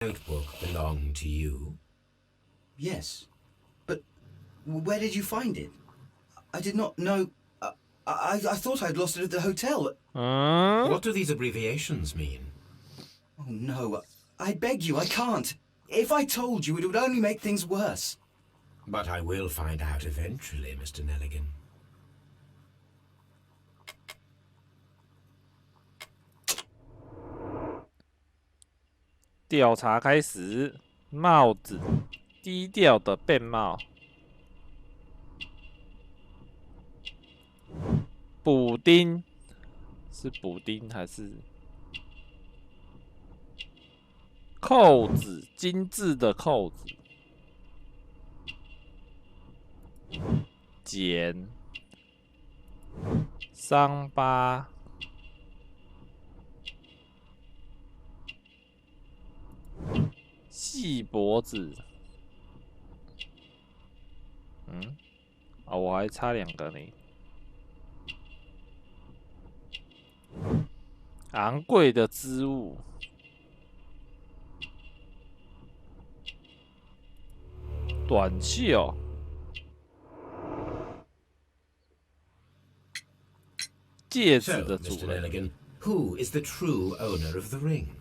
notebook belong to you? Yes. But where did you find it? I did not know. I thought I'd lost it at the hotel. What do these abbreviations mean? Oh, no. I beg you, I can't. If I told you, it would only make things worse. But I will find out eventually, Mr. Nelligan. 调查开始，帽子，低调的便帽，补丁是补丁还是扣子？精致的扣子，茧，伤疤。 细脖子，我还差2个呢。昂贵的织物，短袖，戒指的主人。 Mr. Nelligan, who is the true owner of the ring?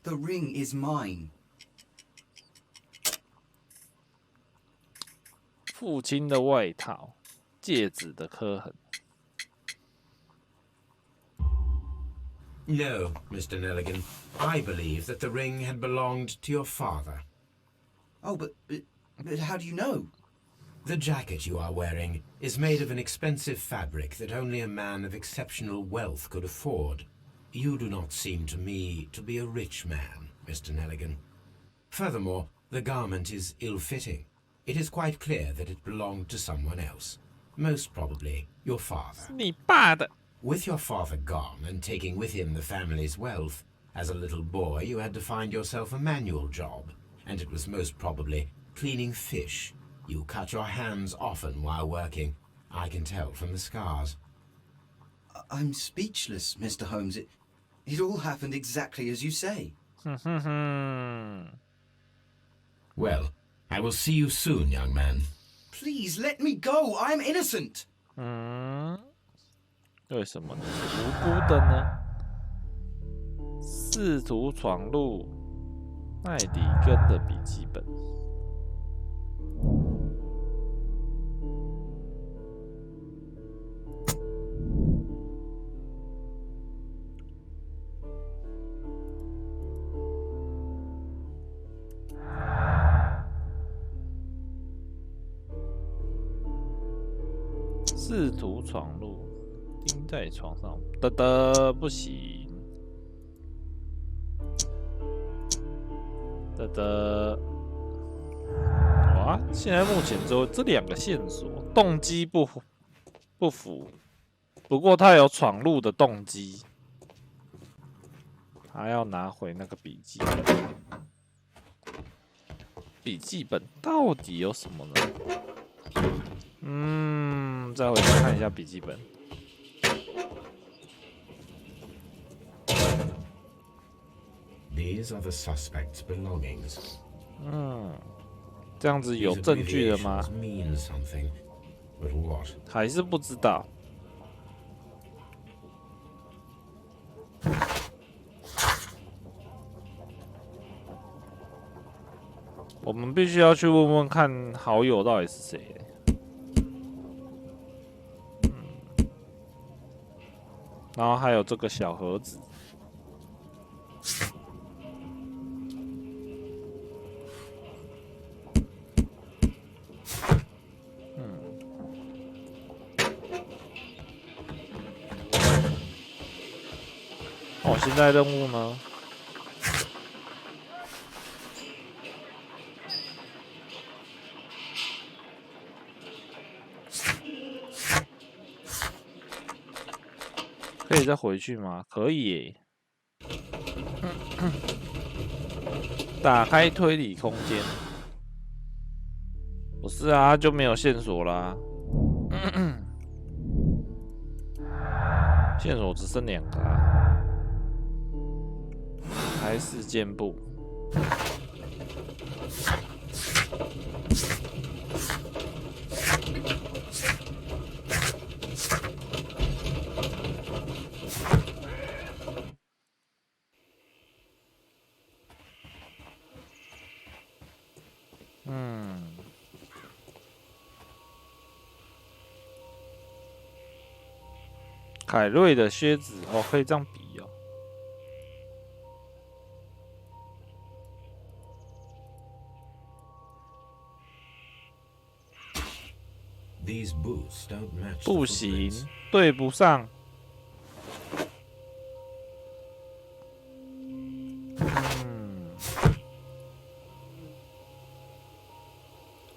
The ring is mine. 父亲的外套，戒指的刻痕。 No, Mr. Nelligan. I believe that the ring had belonged to your father. Oh, but how do you know? The jacket you are wearing is made of an expensive fabric that only a man of exceptional wealth could afford. You do not seem to me to be a rich man, Mr. Nelligan. Furthermore, the garment is ill-fitting. It is quite clear that it belonged to someone else, most probably your father. 你爸的。 With your father gone and taking with him the family's wealth, as a little boy you had to find yourself a manual job, and it was most probably cleaning fish. You cut your hands often while working. I can tell from the scars. I'm speechless, Mr. Holmes. It all happened exactly as you say. Well, I will see you soon, young man. Please let me go. I'm innocent. 为什么你是无辜的呢？试图闯入麦迪根的笔记本。试图闯入。 钉在床上，不行，哇！现在目前只有这2个线索，动机不符，不过他有闯入的动机，他要拿回那个笔记本。笔记本到底有什么呢？再回去看一下笔记本。 These are the suspect's belongings. 这样子有证据了吗？ Mean something, but what? 还是不知道。我们必须要去问问看好友到底是谁。然后还有这个小盒子。 现在任务呢？可以再回去吗？可以耶。打开推理空间。不是啊，就没有线索啦。线索只剩2个啊。开事件簿。凯瑞的靴子哦，可以这样比哦。These boots don't match the 不行 footprints.，对不上。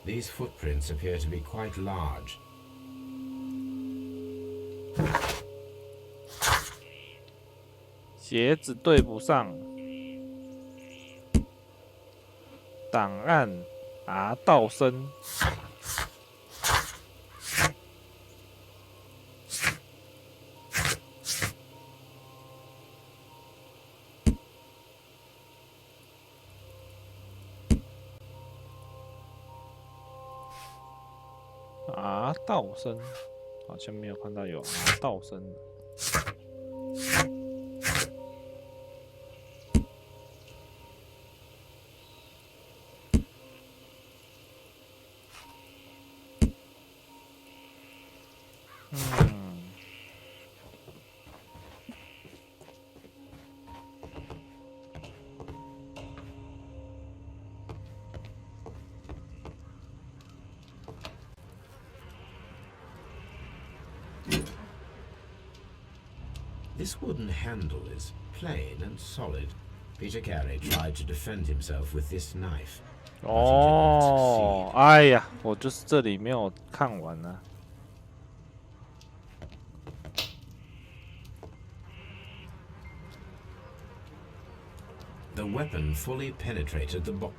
These footprints appear to be quite large. 鞋子对不上。档案啊，道生。啊，道生，好像没有看到有啊道生的。This wooden handle is plain and solid. Peter Carey tried to defend himself with this knife. 哦，哎呀，我就是这里没有看完呢、啊。The weapon fully penetrated the box.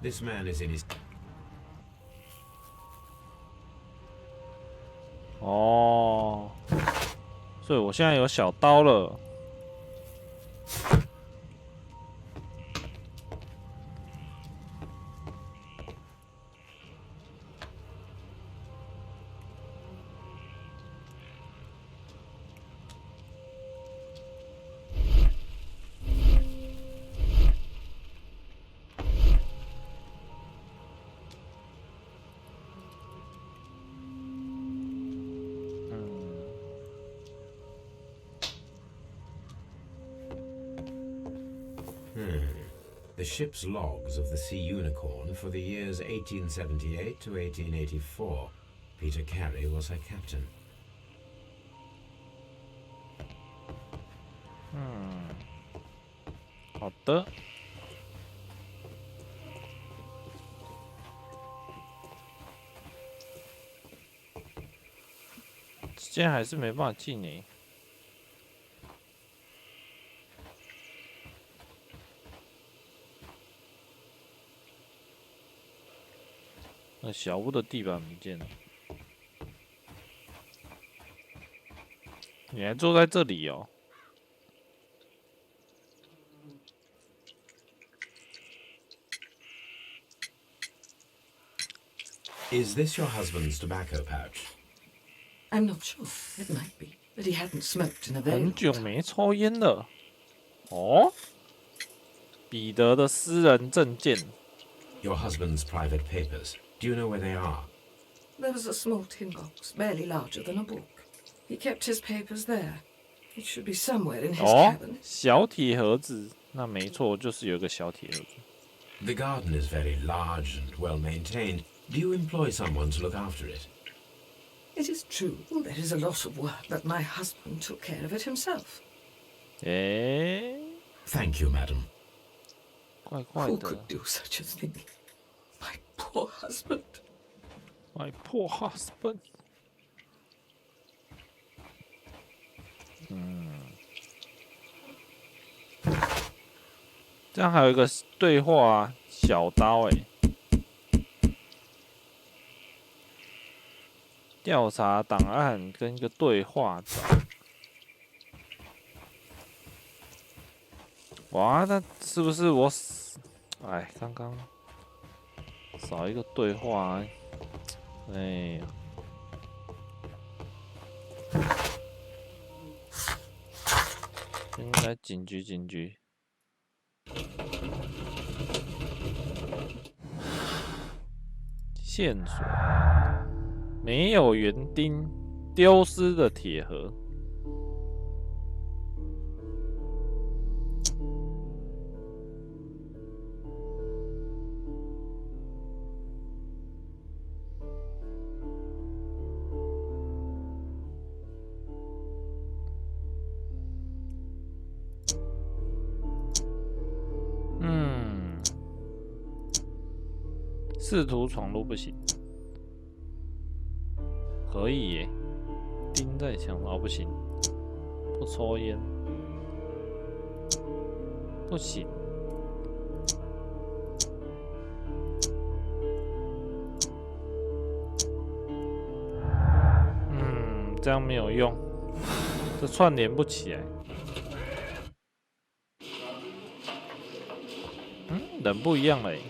This man is in his. 哦，所以我现在有小刀了。The ship's logs of the Sea Unicorn for the years 1878 to 1884. Peter Carey was her captain. 好的。今天还是没办法进呢。那小屋的地板不见了。你还坐在这里哦。Is this your husband's tobacco pouch? I'm not sure. It might be, but he hadn't smoked in a very 很 long 久 time. 没抽烟了。哦，彼得的私人证件。Your husband's private papers. Do you know where they are? There was a small tin box, barely larger than a book. He kept his papers there. It should be somewhere in his 哦， cabin. 小铁盒子，那没错，就是有个小铁盒子。The garden is very large and well maintained. Do you employ someone to look after it? It is true, there is a lot of work, but my husband took care of it himself. 诶， Thank you, madam. 怪怪 Who 的。 could do such a thing? My poor husband. My poor husband。这样还有一个对话啊，小刀诶。调查档案跟一个对话哇，那是不是我死？哎，刚刚少一个对话、啊，哎呀。先来警局，警局。线索：没有园丁，丢失的铁盒。试图闯入不行，可以耶。钉在墙上不行，不抽烟不行。这样没有用，这串联不起来。人不一样了耶。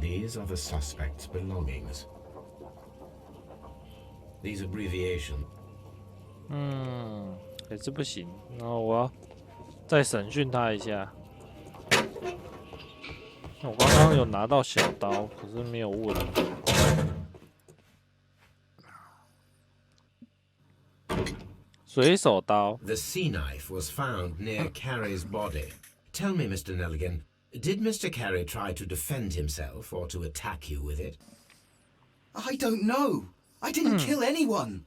These are the suspect's belongings. These abbreviations. 还是不行。然后我要再审讯他一下。我刚刚有拿到小刀，可是没有问。水手刀。The sea knife was found near Carey's body. Tell me, Mr. Nelligan, did Mr. Carey try to defend himself or to attack you with it? I don't know. I didn't kill anyone.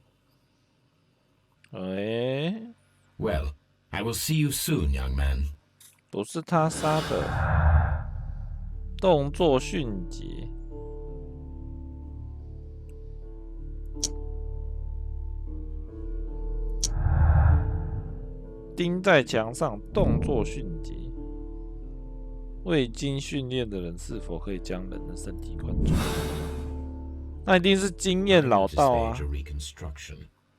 Well, I will see you soon, young man. 不是他杀的，动作迅捷。钉在墙上，动作迅捷。未经训练的人是否可以将人的身体关住？那一定是经验老道啊。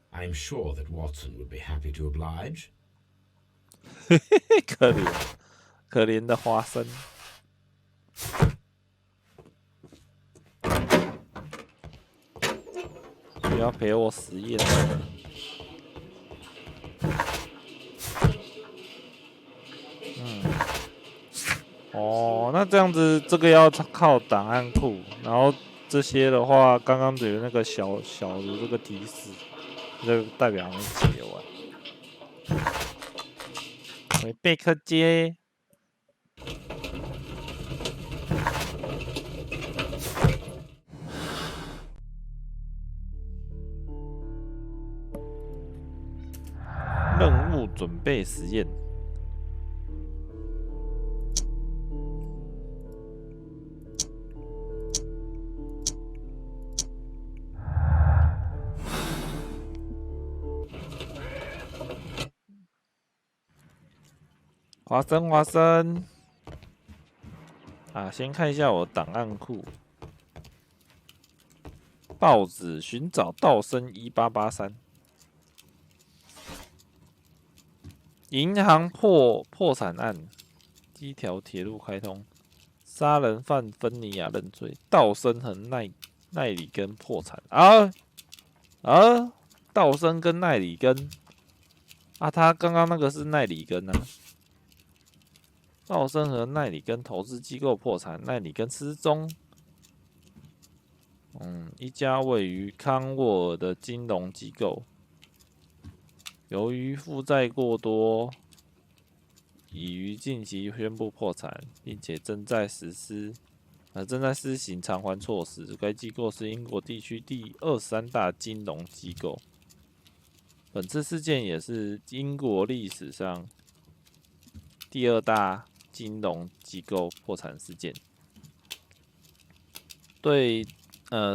I am sure that Watson would be happy to oblige. 可怜，可怜的花生。不要陪我实验。哦，那这样子，这个要靠档案库，然后这些的话，刚刚的那个小的这个提示，就代表没解完。回贝克街。任务准备实验。花生，花生。啊，先看一下我档案库。报纸寻找道生1883。银行破产案，第一条铁路开通，杀人犯芬尼亚认罪，道生和奈里根破产道生跟奈里根啊，他刚刚那个是奈里根啊。道生和奈里根投资机构破产，奈里根失踪。一家位于康沃尔的金融机构，由于负债过多，已于近期宣布破产，并且正在施行偿还措施。该机构是英国地区第23大金融机构。本次事件也是英国历史上第2大金融机构破产事件。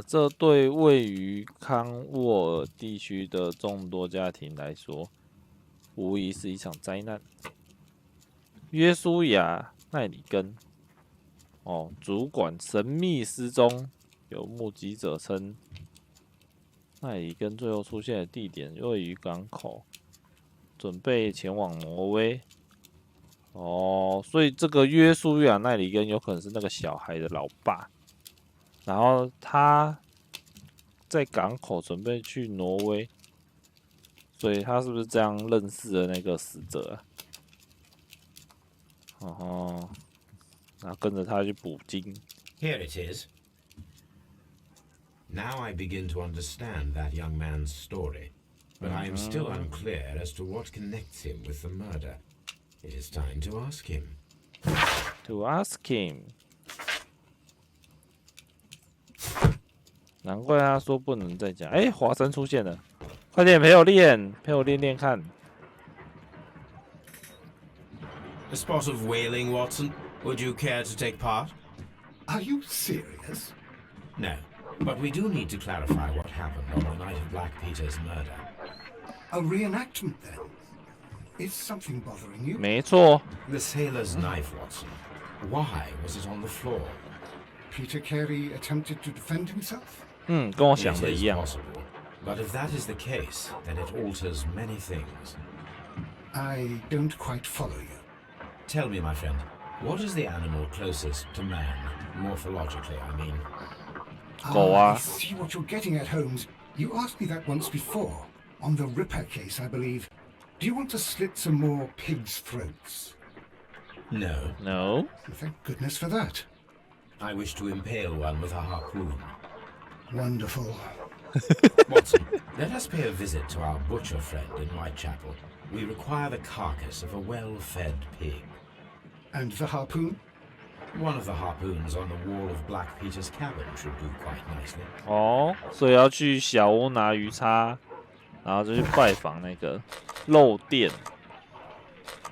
这对位于康沃尔地区的众多家庭来说，无疑是一场灾难。约书亚·奈里根，主管神秘失踪，有目击者称，奈里根最后出现的地点位于港口，准备前往挪威。哦，所以这个约书亚奈里根有可能是那个小孩的老爸，然后他在港口准备去挪威，所以他是不是这样认识了那个死者啊？哦，然后跟着他去捕鲸。Here it is. Now I begin to understand that young man's story, but I am still unclear as to what connects him with the murder. It is time to ask him. To ask him. 难怪他说不能再讲。哎，华生出现了，快点陪我练，陪我练练看。A spot of whaling, Watson. Would you care to take part? Are you serious? No, but we do need to clarify what happened on the night of Black Peter's murder. A reenactment, then? Is something bothering you? 没错， The sailor's knife, Watson. Why was it on the floor? Peter Carey attempted to defend himself? 跟我 It 想的一 is 样。 possible, but if that is the case, then it alters many things. I don't quite follow you. Tell me, my friend, what is the animal closest to man, morphologically, I mean? 狗啊 I see what you're getting at, Holmes. You asked me that once before. On the Ripper case, I believe. Do you want to slit some more pigs' throats? No. No. Thank goodness for that. I wish to impale one with a harpoon. Wonderful. Watson, let us pay a visit to our butcher friend in Whitechapel. We require the carcass of a well-fed pig. And the harpoon? One of the harpoons on the wall of Black Peter's cabin should do quite nicely. 哦，所以要去小屋拿鱼叉，然后就去拜访那个肉店。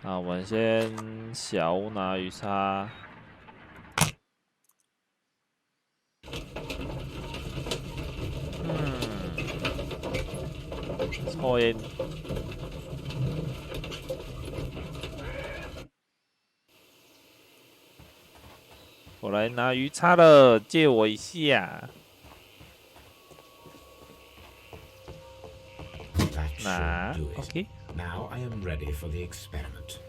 那我们先小屋拿鱼叉。抽烟。我来拿鱼叉了，借我一下。 That Nah, should do it. okay. Now I am ready for the experiment.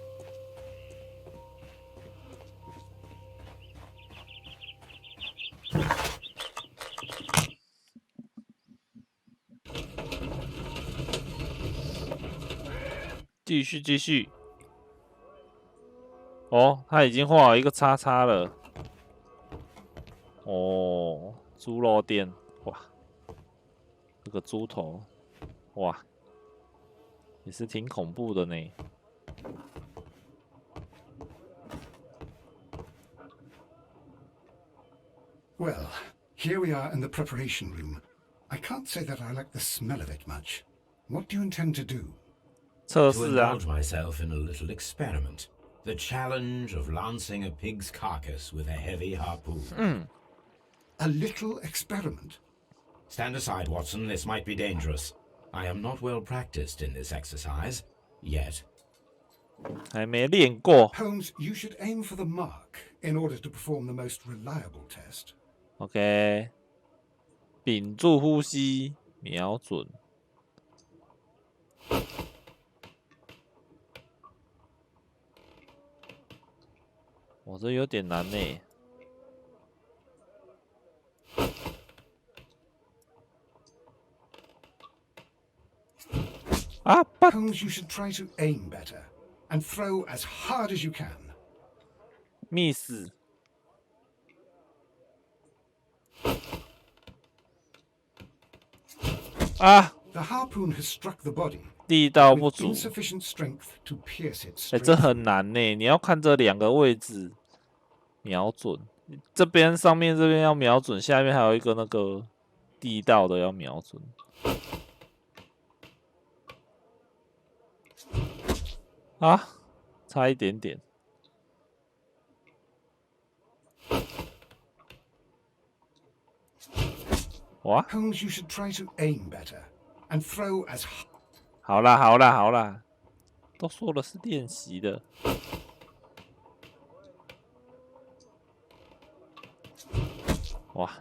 继续继续。哦，他已经画好一个叉叉了。哦，猪肉店，哇，这个猪头，哇，也是挺恐怖的呢。 Well, here we are in the preparation room. I can't say that I like the smell of it much. What do you intend to do? 测 To 试啊， indulge myself in a little experiment. The challenge of lancing a pig's carcass with a heavy harpoon. A little experiment? Stand aside, Watson. This might be dangerous. I am not well practiced in this exercise. Yet. 还没练过。 Holmes, you should aim for the mark in order to perform the most reliable test. OK， 屏住呼吸，瞄准。我这有点难呢。啊，不， Holmes, you should try to aim better and throw as hard as you can. miss。啊， The harpoon has struck the body 力道不 with 足。 insufficient strength to pierce it 哎、 straight 这 through. 很难呢，你要看这两个位置瞄准，这边上面这边要瞄准，下面还有一个那个地道的要瞄准。啊，差一点点。哇， Holmes, you should try to aim better and throw as hard. 好啦好啦好啦，都说了是练习的。哇，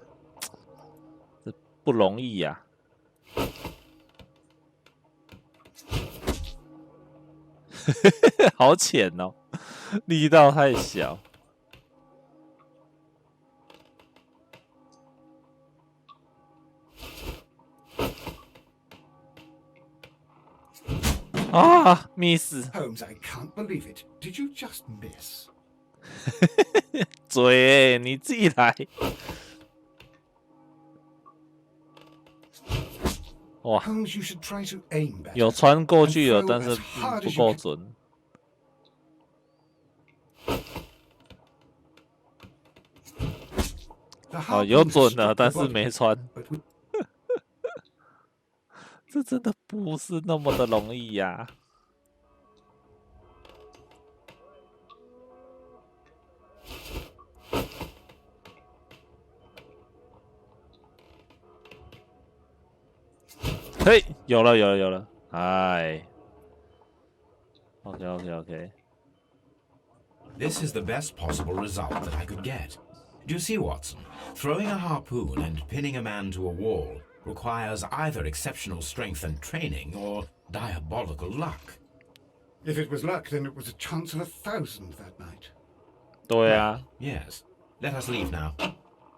这不容易呀、好浅哦，力道太小。啊，miss！ Holmes, I can't believe it. Did you just miss? 嘴，你自己来。哇， Holmes, you should try to aim better. 有穿过去了， And throw 但是 as hard 不 as 够 you can. 准。哦，有准了，但是没穿。这真的不是那么的容易呀、嘿，有了，有了，有了！哎，OK。 This is the best possible result that I could get. Do you see, Watson? Throwing a harpoon and pinning a man to a wall requires either exceptional strength and training or diabolical luck. If it was luck, then it was a chance of 1,000 that night. 对啊， Yes. Let us leave now.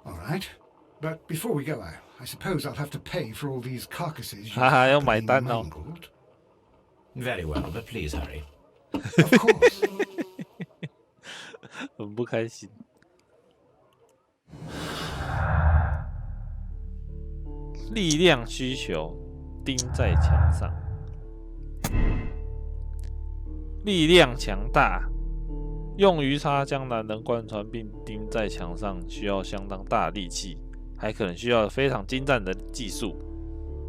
All right. But before we go, I suppose I'll have to pay for all these carcasses you've 哈哈，要买 happily 单哦。 mangled. Very well, but please hurry. Of course. 很不开心。力量需求钉在墙上，力量强大，用鱼叉将男人贯穿并钉在墙上需要相当大的力气，还可能需要非常精湛的技术，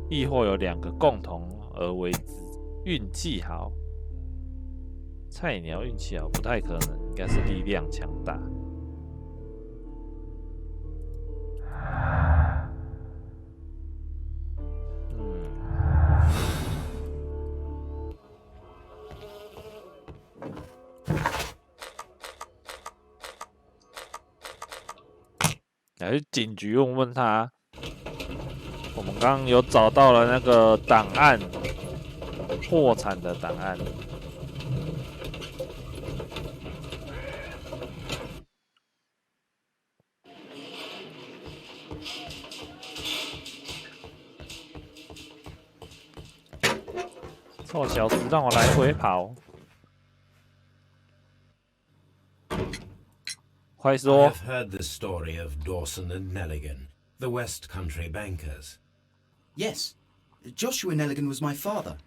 亦或有两个共同而为之。运气好，菜鸟运气好不太可能，应该是力量强大。来去警局问问他，我们刚刚有找到了那个档案，破产的档案。臭小子，让我来回跑！快 I 说！ have heard the story of Dawson and Nelligan, the West Country bankers. Yes, Joshua Nelligan was my father.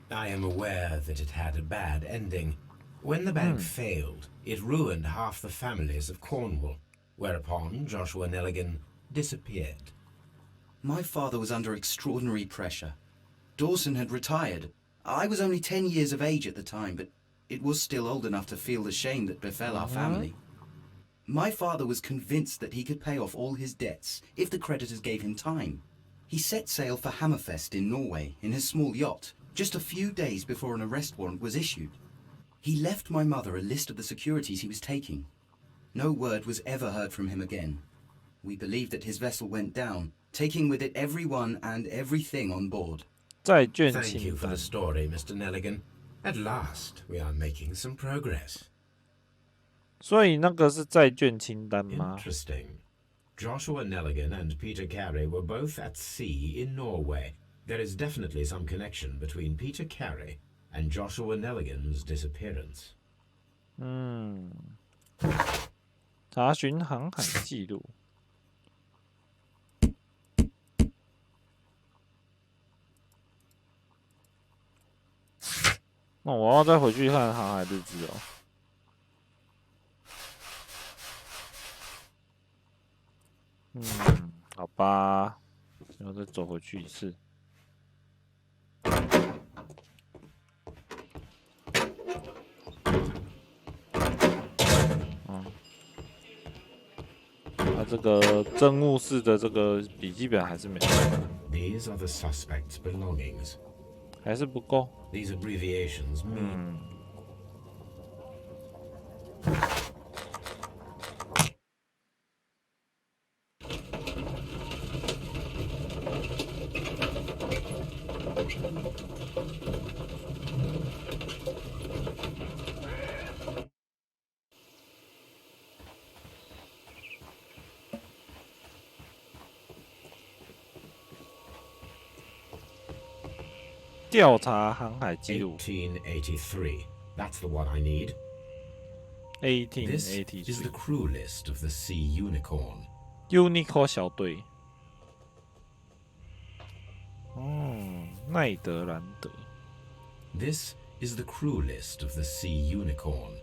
I am aware that it had a bad ending. When the bank failed, it ruined half the families of Cornwall, whereupon Joshua Nelligan disappeared. My father was under extraordinary pressure. Dawson had retired. I was only 10 years of age at the time, but it was still old enough to feel the shame that befell our family. My father was convinced that he could pay off all his debts if the creditors gave him time. He set sail for Hammerfest in Norway in his small yacht, just a few days before an arrest warrant was issued. He left my mother a list of the securities he was taking. No word was ever heard from him again. We believe that his vessel went down, taking with it everyone and everything on board. 债券 Thank you 清 for 单 the。story, Mr. Nelligan. At last, we are making some progress. 所以那个是债券清单吗？ Interesting. Joshua Nelligan and Peter Carey were both at sea in Norway. There is definitely some connection between Peter Carey and Joshua Nelligan's disappearance. 嗯，查询航海记录。那我要再回去看航海日志哦。好吧，然后再走回去一次。他这个政务室的这个笔记本还是没有， These are the suspects' belongings. 还是不够。 These abbreviations mean... 调查航海记录。1883. That's the one I need. This is the 1883 crew list of the Sea Unicorn. Unicorn 小队。奈德兰德。This is the crew list of the Sea Unicorn.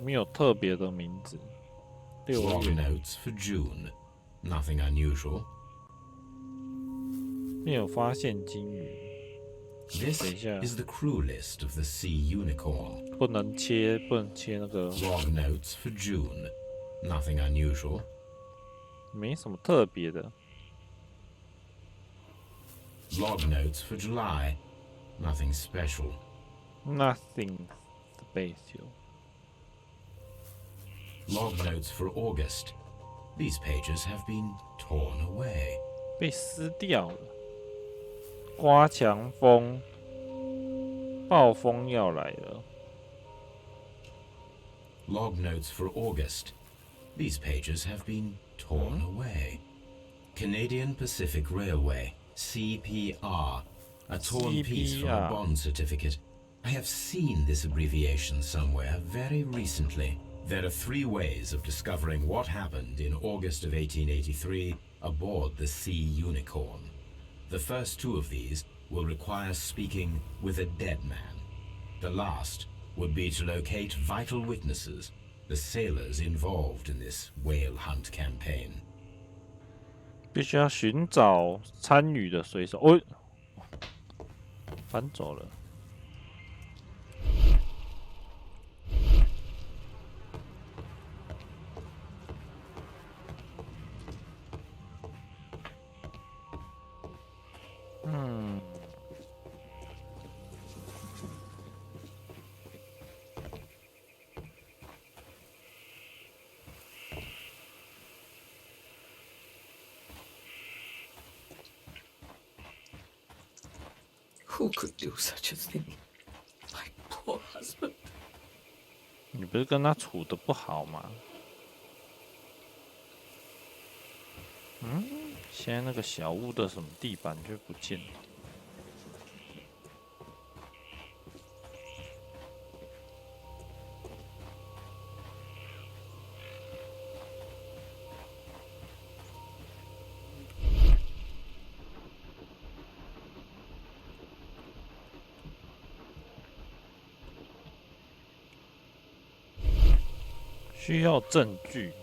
没有特别的名字。Log 6月 notes for June. Nothing unusual. 没有发现鲸鱼。 This 等一下， is the crew list of the Sea Unicorn. 不能切那个， Log notes for June. Nothing unusual. 没什么特别的。 Log notes for July. Nothing special. Nothing special。 Log notes for August. These pages have been torn away. 被撕掉了。刮强风，暴风要来了。 Log notes for August. These pages have been torn away. Canadian Pacific Railway, CPR. A torn piece from a CPR. bond certificate. I have seen this abbreviation somewhere very recently. There are 3 ways of discovering what happened in August of 1883 aboard the Sea Unicorn. The first 2 of these will require speaking with a dead man. The last would be to locate vital witnesses, the sailors involved in this whale hunt campaign. 必须要寻找参与的水手。哦，反走了。Who could do such a thing? My poor husband. 你不是跟他处的不好吗？现在那个小屋的什么地板就不见了。需要证据。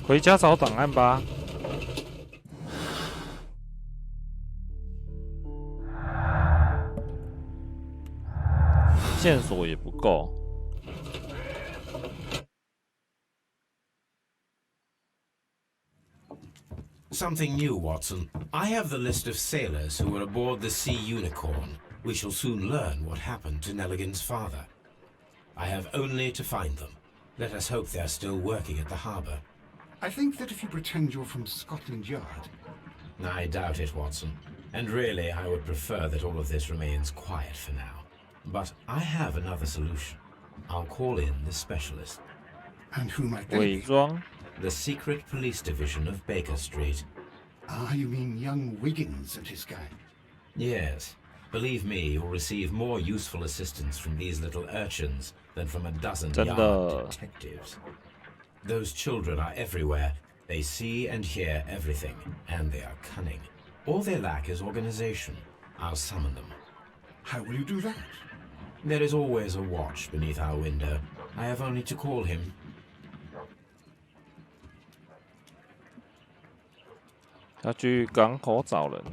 回家找档案吧。线索也不够。 Something new, Watson. I have the list of sailors who were aboard the Sea Unicorn. We shall soon learn what happened to Nelligan's father. I have only to find them. Let us hope they are still working at the harbour. I think that if you pretend you're from Scotland Yard... I doubt it, Watson. And really, I would prefer that all of this remains quiet for now. But I have another solution. I'll call in the specialist. And who might they 伪 be? 装 The secret police division of Baker Street. Ah, you mean young Wiggins and his gang? Yes. Believe me, you'll receive more useful assistance from these little urchins than from a dozen 真的。 yard detectives. Those children are everywhere. They see and hear everything, and they are cunning. All they lack is organization. I'll summon them. How will you do that? There is always a watch beneath our window. I have only to call him. 要去港口找人。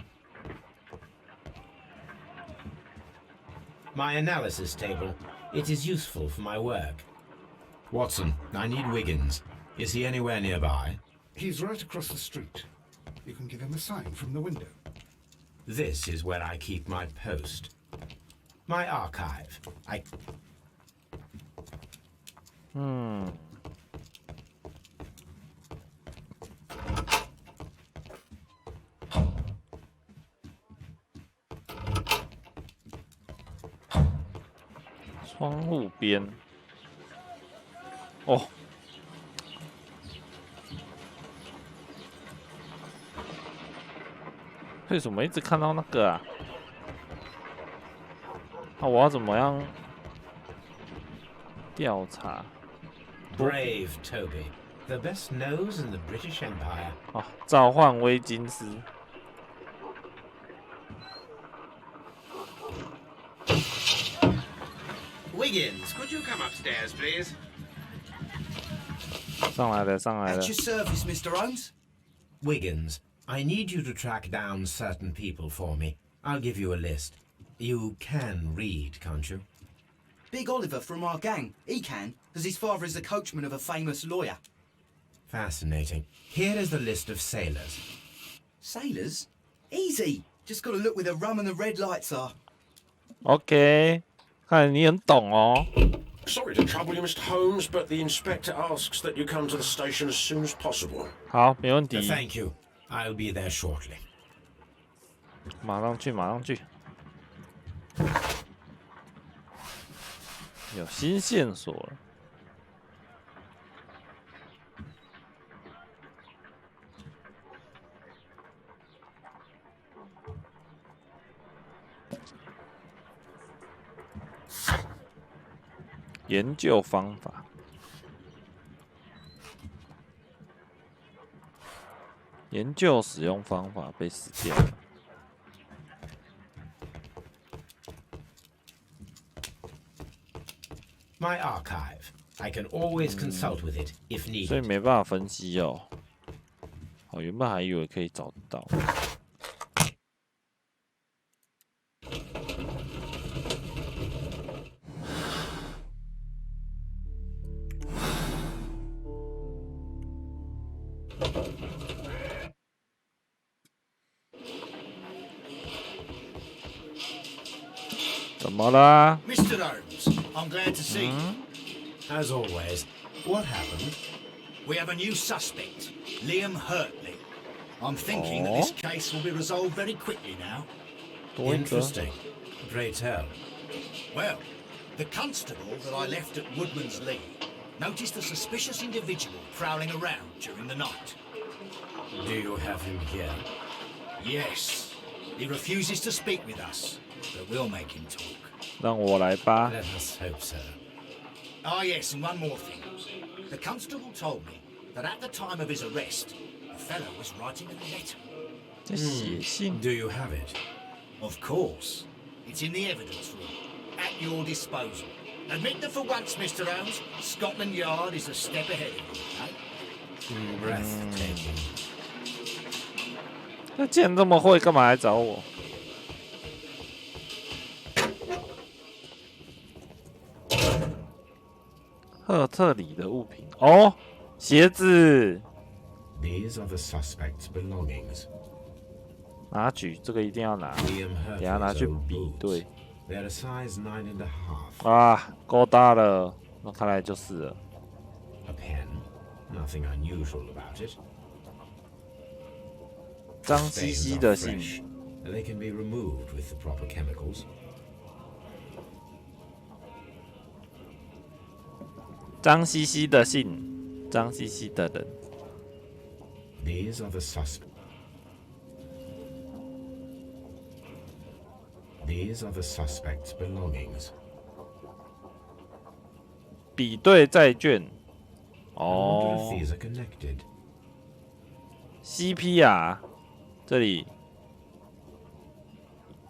My analysis table. It is useful for my work. Watson, I need Wiggins. Is he anywhere nearby? He's right across the street. You can give him a sign from the window. This is where I keep my post. My archive. 嗯，窗户边。哦，为什么一直看到那个啊？那我要怎么样调查？ Brave Toby, the best nose in the British Empire. 哦，召唤威金斯。 Wiggins, could you come upstairs, please? 上来了，上来了 At。your service, Mr. Holmes. Wiggins, I need you to track down certain people for me. I'll give you a list. You can read, can't you? Big Oliver from our gang. He can, because his father is the coachman of a famous lawyer. Fascinating. Here is the list of sailors. Sailors? Easy. Just got to look where the rum and the red lights are. OK， 看来你很懂哦。 Sorry to trouble you, Mr. Holmes, but the inspector asks that you come to the station as soon as possible. 好，没问题， Thank you. I'll be there shortly. 马上去，马上去。有新线索了。研究方法，研究使用方法被死掉了。 My archive. I can always consult with it if 所以 needed. 没办法分析哦。哦，原本还以为可以找得到。怎么啦？ Mr. Holmes, I'm glad to see you. As always. What happened? We have a new suspect, Liam Hurtley. I'm thinking that this case will be resolved very quickly now. 多一个。 Interesting. Pray tell. Well, the constable that I left at Woodman's Lee noticed a suspicious individual prowling around during the night. Do you have him here? Yes, he refuses to speak with us, but we'll make him talk. 让我来吧。 Let us hope so. Ah, yes, and one more thing. The constable told me that at the time of his arrest, the fellow was writing a letter. 在写信。 Do you have it? Of course. It's in the evidence room, at your disposal. Admit that for once, Mr. Holmes, Scotland Yard is a step ahead of you, eh? Breathtaking. 那既然这么会，干嘛来找我？赫特里的物品哦，鞋子。 These are the suspect's belongings. 拿取这个一定要拿， Liam 等下拿 Hurtley's 去 old 比 boots. 对。 They're a size 9.5. 啊，够大了，那看来就是了。 A pen. Nothing unusual about it. 脏兮 Stains 兮 are 的 fresh. 信， They can be removed with the proper chemicals. 脏兮兮的信，脏兮兮的人。 These are the suspects. These are the suspect's belongings. 比对债券。 I wonder 哦 if these are connected.，CPR 这里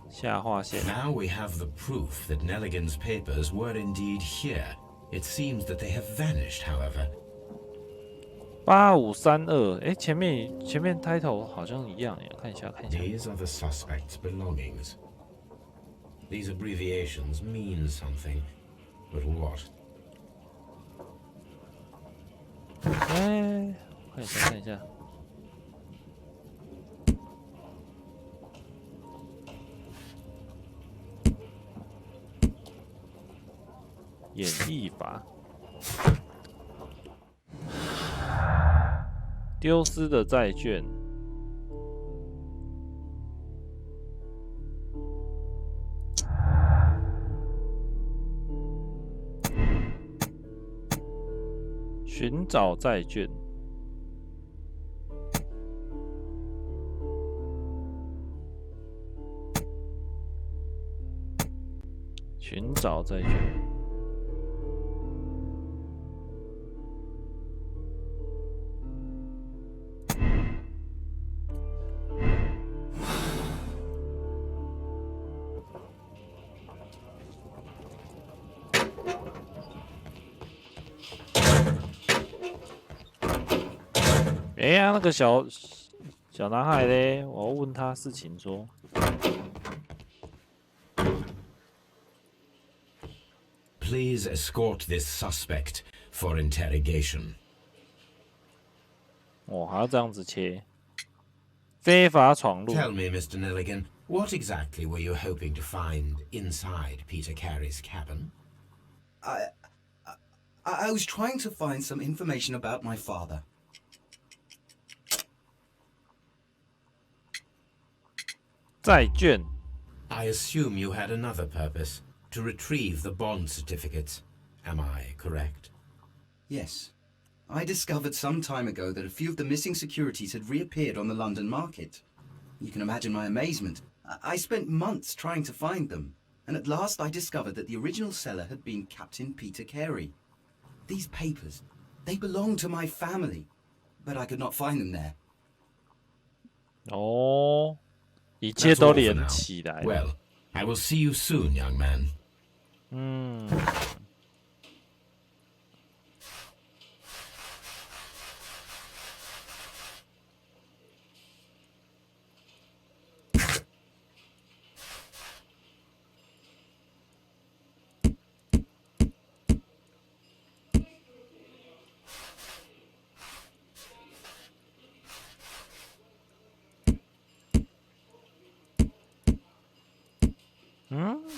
下划线。 Now we have the proof that Nelligan's papers were indeed here. It seems that they have vanished, however. 8532，哎，前面 title 好像一样耶，看一下看一下。 These are the suspect's belongings. These abbreviations mean something, but what? 哎，看一下看一下。演绎法。丢失的债券。寻找债券。寻找债券。哎呀，那个小男孩嘞，我要问他事情说。Please escort this suspect for interrogation. 哦，还要这样子切，非法闯入。Tell me, Mr. Nelligan, what exactly were you hoping to find inside Peter Carey's cabin? I was trying to find some information about my father. 债券。 I assume you had another purpose, to retrieve the bond certificates. Am I correct? Yes. I discovered some time ago that a few of the missing securities had reappeared on the London market. You can imagine my amazement. I spent months trying to find them, and at last I discovered that the original seller had been Captain Peter Carey. These papers, they belonged to my family, but I could not find them there. 哦，一切都连起来了。 Well, I will see you soon, young man. 嗯。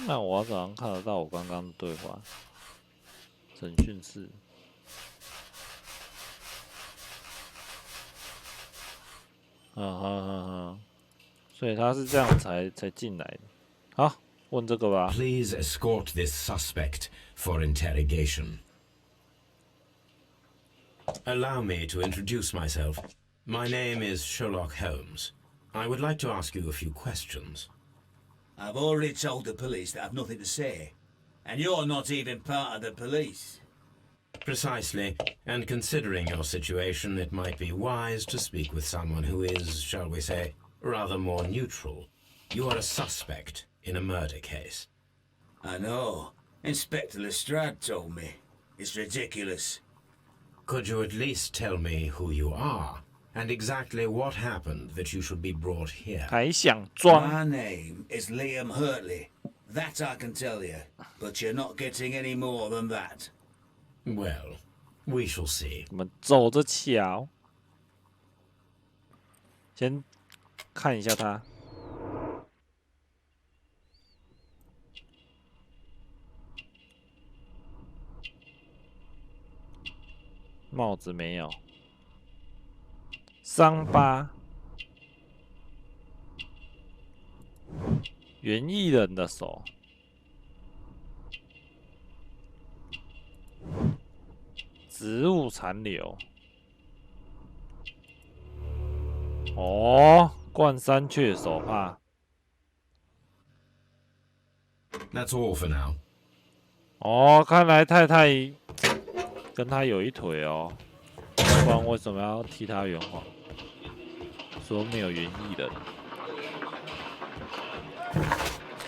那我要怎样看得到我刚刚的对话？审讯室。所以他是这样才进来的。好，问这个吧。Please escort this suspect for interrogation. Allow me to introduce myself. My name is Sherlock Holmes. I would like to ask you a few questions. I've already told the police that I've nothing to say. And you're not even part of the police. Precisely, and considering your situation, it might be wise to speak with someone who is, shall we say, rather more neutral. You are a suspect in a murder case. I know. Inspector Lestrade told me. It's ridiculous. Could you at least tell me who you are, and exactly what happened that you should be brought here? 还想装？ My name is Liam Hurtley. That I can tell you. But you're not getting any more than that. Well, we shall see. 我们走着瞧。先看一下他。帽子没有。伤疤。园艺人的手。植物残留。哦，冠山雀手帕。That's all for now. 哦，看来太太跟他有一腿哦，不然为什么要替他圆谎？说没有园艺人。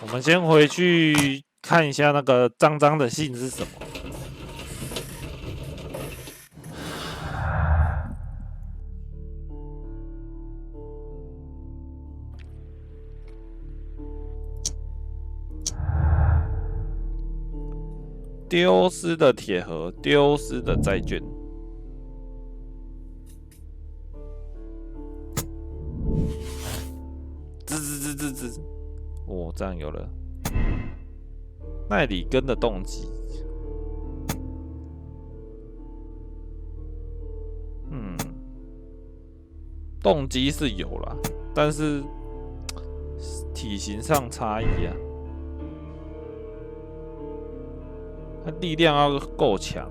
我们先回去看一下那个脏脏的信是什么。丢失的铁盒，丢失的债券。吱，哦，这样有了。奈里根的动机，动机是有啦，但是体型上差异啊，他力量要够强，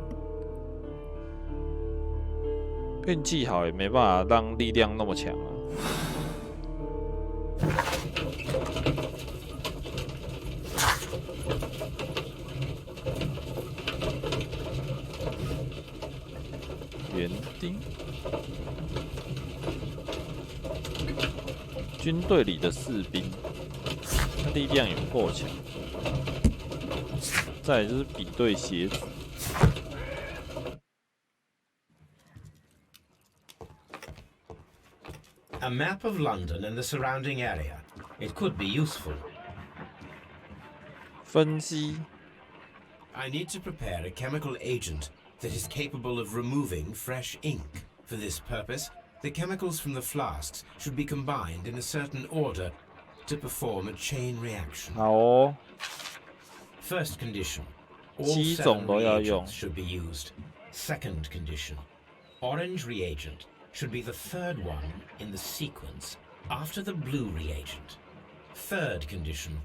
运气好也没办法让力量那么强啊。园丁，军队里的士兵，他力量有够强。再来就是比对鞋子， A map of London and the surrounding area. It could be useful. 分析 I need to prepare a chemical agent that is capable of removing fresh ink. For this purpose, the chemicals from the flasks should be combined in a certain order to perform a chain reaction. 好哦， First condition. All 七 7种都要用。 reagents should be used. Second condition. Orange reagent should be the third one in the sequence after the blue reagent. Third condition.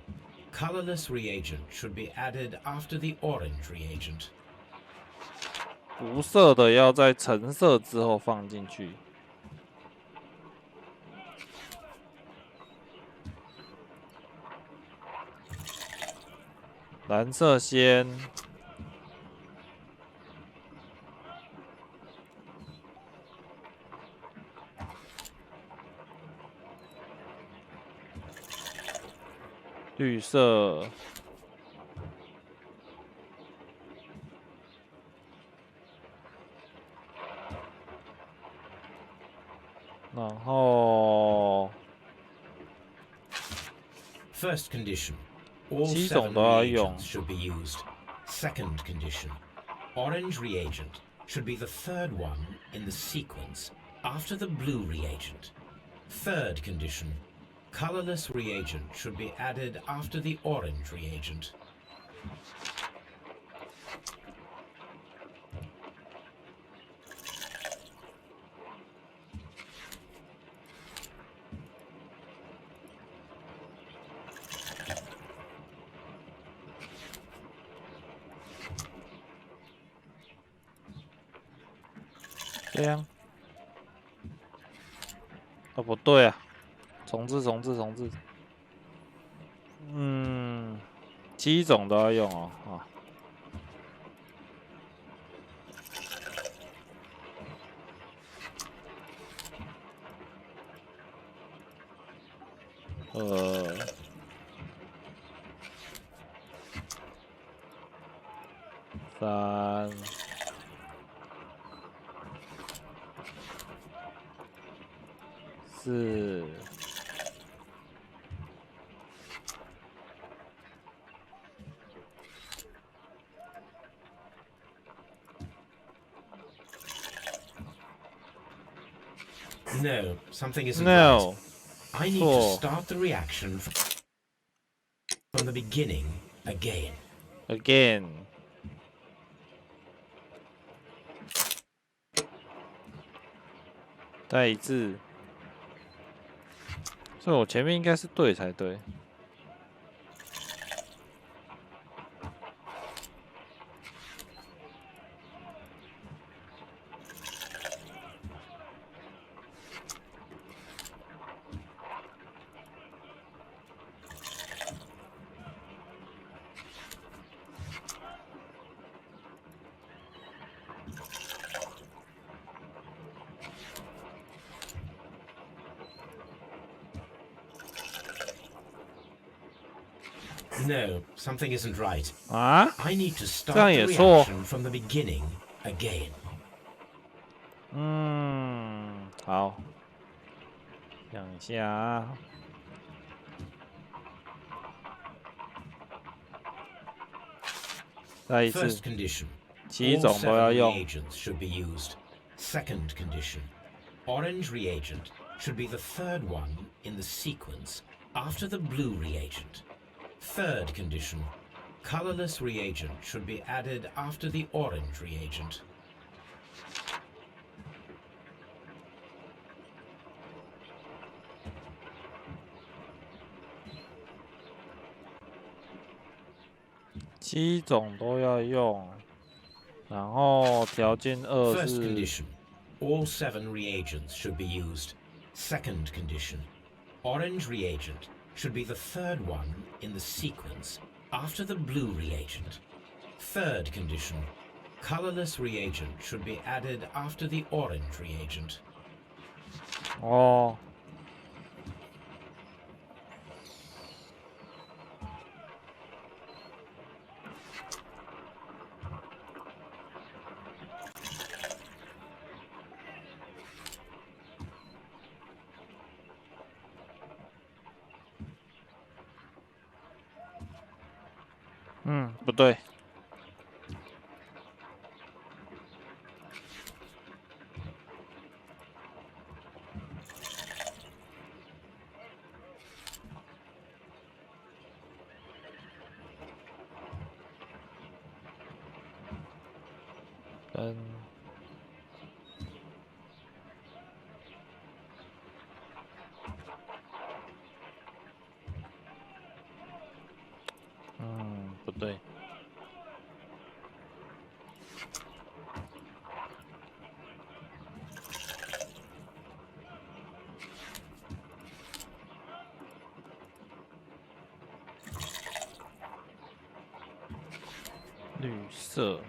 Colorless reagent should be added after the orange reagent. 无色的要在橙色之后放进去。蓝色先，绿色。 然后 First condition. All 七 7种都要用。 reagents should be used. Second condition. Orange reagent should be the third one in the sequence after the blue reagent. Third condition. Colorless reagent should be added after the orange reagent.这样，哦不对啊，重置。嗯，7种都要用哦，啊。3。 4。 No, something isn't No. right. I need to start the reaction from the beginning again. Again. 再一次，所以我前面应该是对才对。No, something isn't right. 啊， I need to 这样 start 也 the 错。 reaction from the beginning again. 嗯，好，想一下啊。再一次， First condition. 7 All 种都要 7用。 reagents should be used. Second condition. Orange reagent should be the third one in the sequence after the blue reagent. Third condition. Colorless reagent should be added after the orange reagent. 7种都要用，然后条件2 First 是 condition, all 7 reagents should be used. Second condition, orange reagent should be the third one in the sequence after the blue reagent. Third condition, colorless reagent should be added after the orange reagent. 哦。不对。不对。绿色。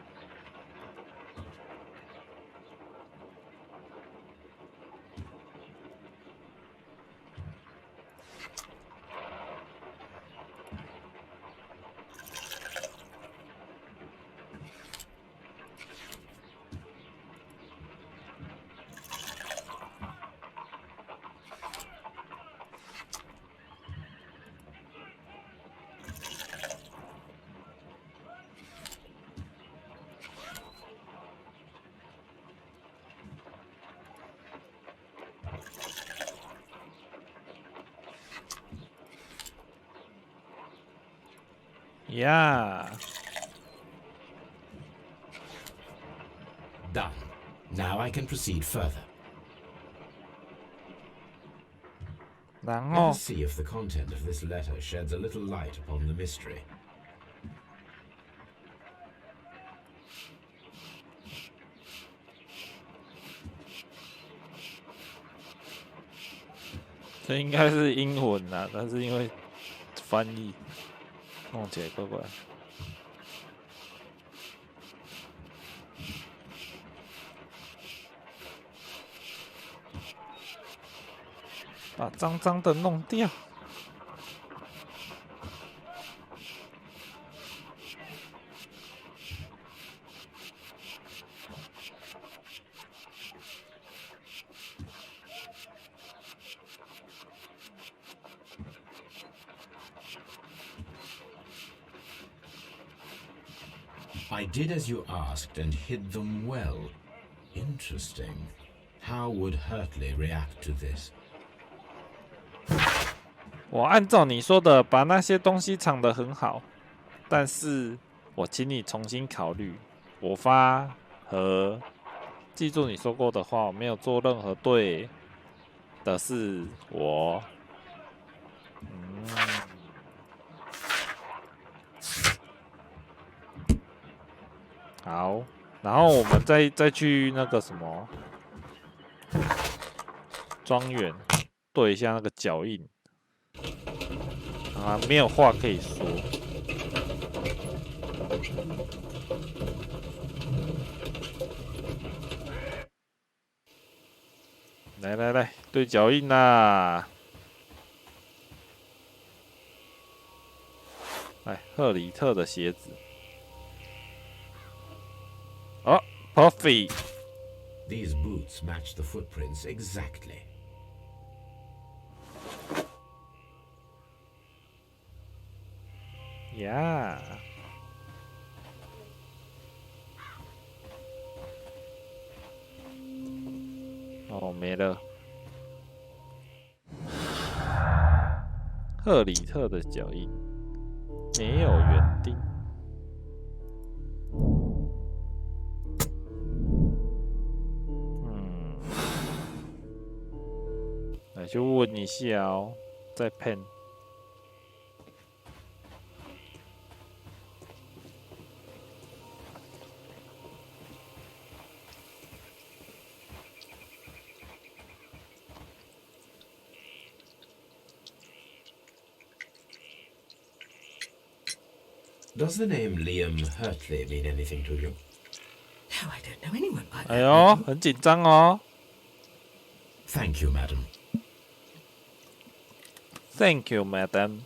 Yeah. Done. Now I can proceed further. 然 Let 后 us see if the content of this letter sheds a little light upon the mystery. 这应该是英文啦，但是因为翻译弄起来怪怪。把脏脏的弄掉。I did as you asked and hid them well. Interesting. How would Hurtley react to this? 我按照你说的把那些东西藏得很好，但是我请你重新考虑。我发和记住你说过的话，我没有做任何对的事。我，好，然后我们再去那个什么庄园对一下那个脚印。啊，没有话可以说。来来来，对脚印啦！来，赫里特的鞋子。哦 ，Puffy。 These boots match the footprints exactly. Yeah. 哦，没了。赫里特的脚印没有园丁。来去问一下哦，再骗。Does the name Liam Hurtley mean anything to you? No, I don't know anyone by 哎 that 呦， name. 很紧张哦。 Thank you, madam. Thank you, madam。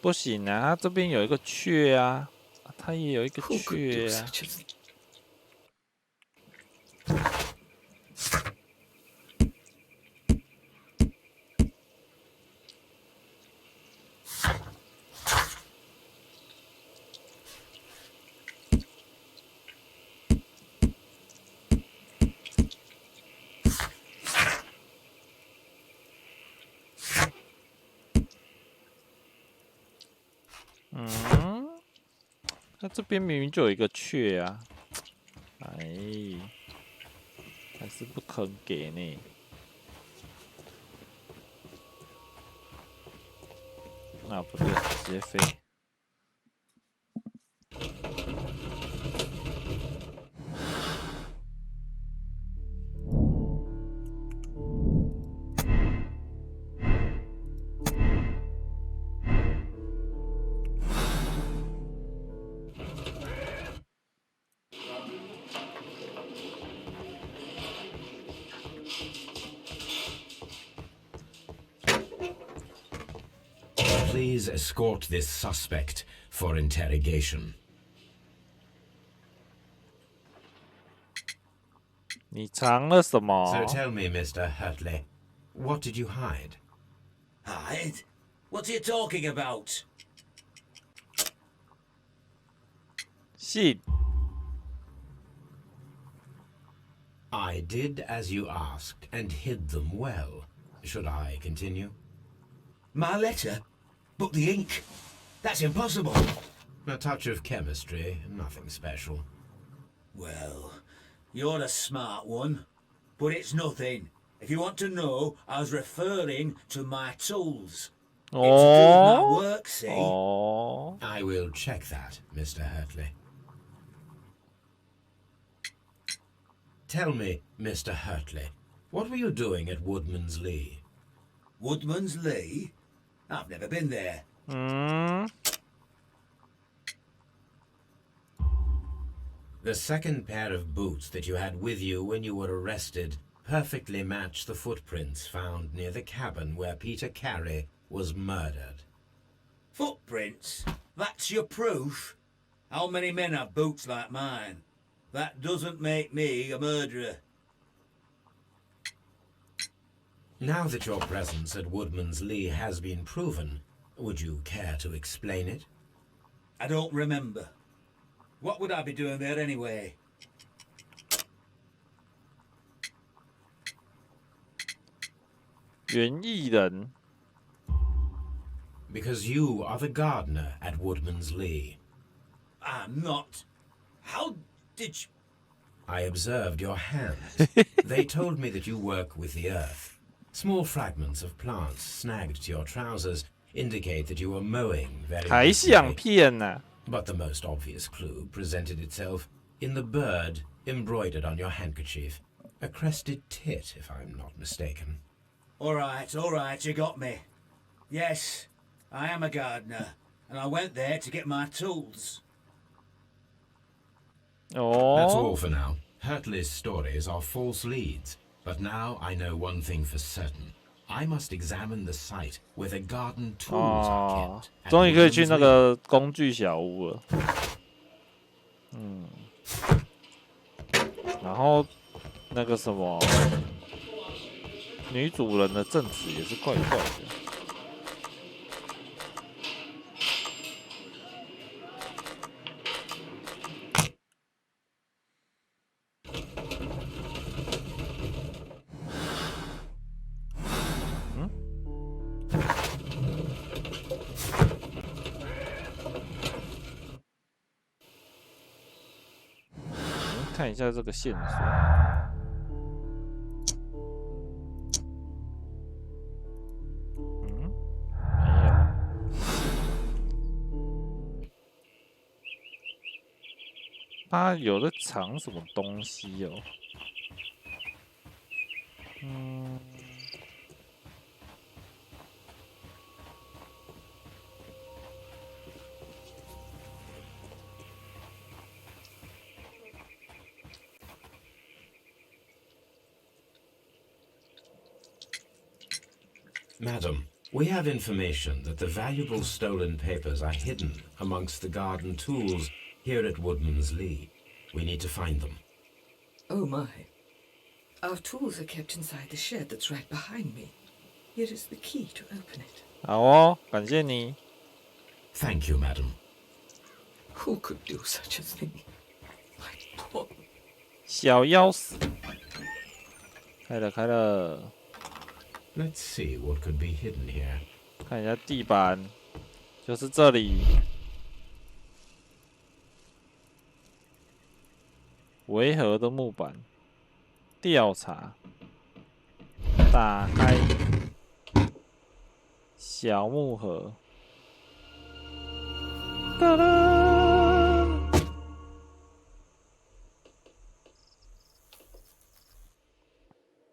不行啊，他这边有一个雀啊，他也有一个 Who could do 雀啊。 such a thing?他这边明明就有一个雀啊，哎，还是不肯给呢。啊，不对，直接飞。Please escort this suspect for interrogation. 你藏了什么？ So tell me, Mr. Hurtley, what did you hide? Hide? What are you talking about? 信 I did as you asked and hid them well. Should I continue? My letter? But the ink? That's impossible. A touch of chemistry, nothing special. Well, you're a smart one. But it's nothing. If you want to know, I was referring to my tools. It's to do with my 哦 work, see? 哦， I will check that, Mr. Hurtley. Tell me, Mr. Hurtley, what were you doing at Woodman's Lee? Woodman's Lee? I've never been there. 嗯， The second pair of boots that you had with you when you were arrested perfectly match the footprints found near the cabin where Peter Carey was murdered. Footprints? That's your proof? How many men have boots like mine? That doesn't make me a murderer. Now that your presence at Woodman's Lee has been proven, would you care to explain it? I don't remember. What would I be doing there anyway? 园艺人 Because you are the gardener at Woodman's Lee. I'm not. How did you... I observed your hands. They told me that you work with the earth. Small fragments of plants snagged to your trousers indicate that you were mowing very 还想 recently. 骗呐、 But the most obvious clue presented itself in the bird embroidered on your handkerchief. A crested tit, if I'm not mistaken. All right, you got me. Yes, I am a gardener, and I went there to get my tools. That's all 哦， for now. Hurtley's stories are false leads. But now I know one thing for certain. I must examine the site where the garden tools are 哦 kept.，终于可以去那个工具小屋了。嗯，然后那个什么，女主人的证词也是怪怪的。看一下这个线索。嗯，没有。他有在藏什么东西哦？嗯。Madam, we have information that the valuable stolen papers are hidden amongst the garden tools here at Woodman's Lee. We need to find them. Oh my. Our tools are kept inside the shed that's right behind me. Here is the key to open it. 好哦，感谢你。 Thank you, madam. Who could do such a thing? My poor. 小妖死，开了开了。 Let's see what could be hidden here. 看一下地板，就是这里。违和的木板，调查，打开小木盒。哒啦！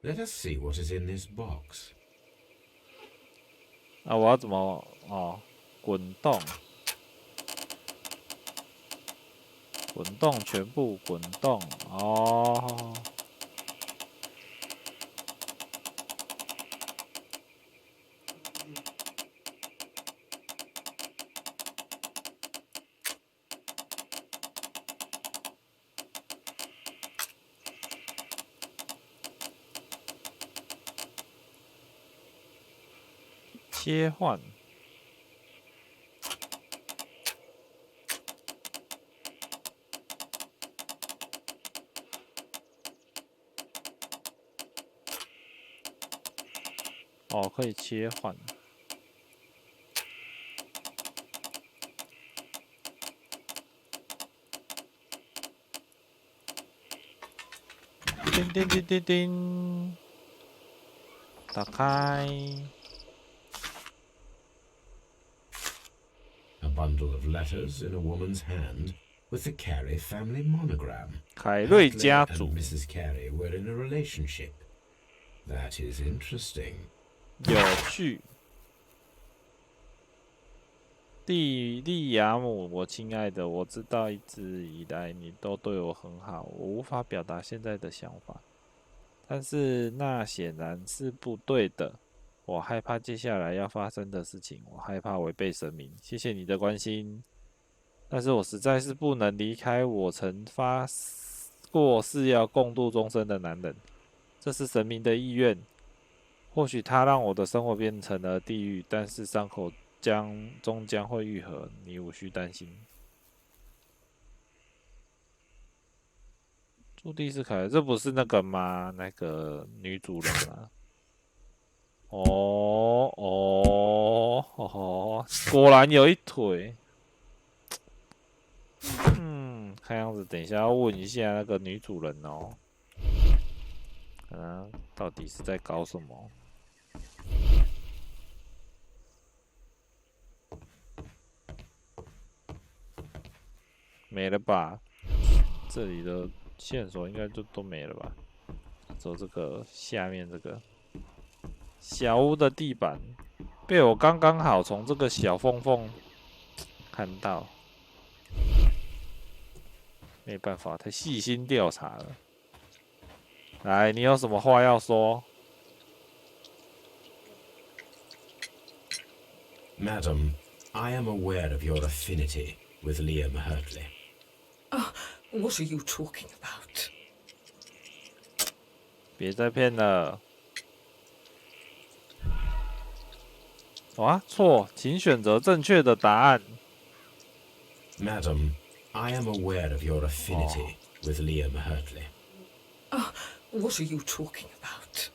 Let us see what is in this box. 啊，我要怎么哦？滚动，滚动，全部滚动哦。切换。哦，可以切换。叮叮叮叮叮，打开。 A bundle of letters in a woman's hand with the Carey family monogram. 凯瑞家 Hartley 族 and Mrs. Carey were in a relationship. That is interesting. 有趣。蒂利亚姆，我亲爱的，我知道一直以来你都对我很好，我无法表达现在的想法，但是那显然是不对的。我害怕接下来要发生的事情，我害怕违背神明。谢谢你的关心，但是我实在是不能离开我曾发过誓要共度终身的男人。这是神明的意愿。或许他让我的生活变成了地狱，但是伤口终将会愈合，你无需担心。朱蒂斯凯，这不是那个吗？那个女主人啊？哦，果然有一腿。看样子等一下要问一下那个女主人哦，看她到底是在搞什么。没了吧？这里的线索应该就都没了吧？只有这个下面这个。 小屋的地板被我刚刚好从这个小缝缝看到，没办法，太细心调查了。来，你有什么话要说 Madam, I am aware of your affinity with Liam Hartley. What are you talking about? 别再骗了。啊，错，请选择正确的答案。 Madam, I am aware of your affinity with Liam Hartley. What are you talking about?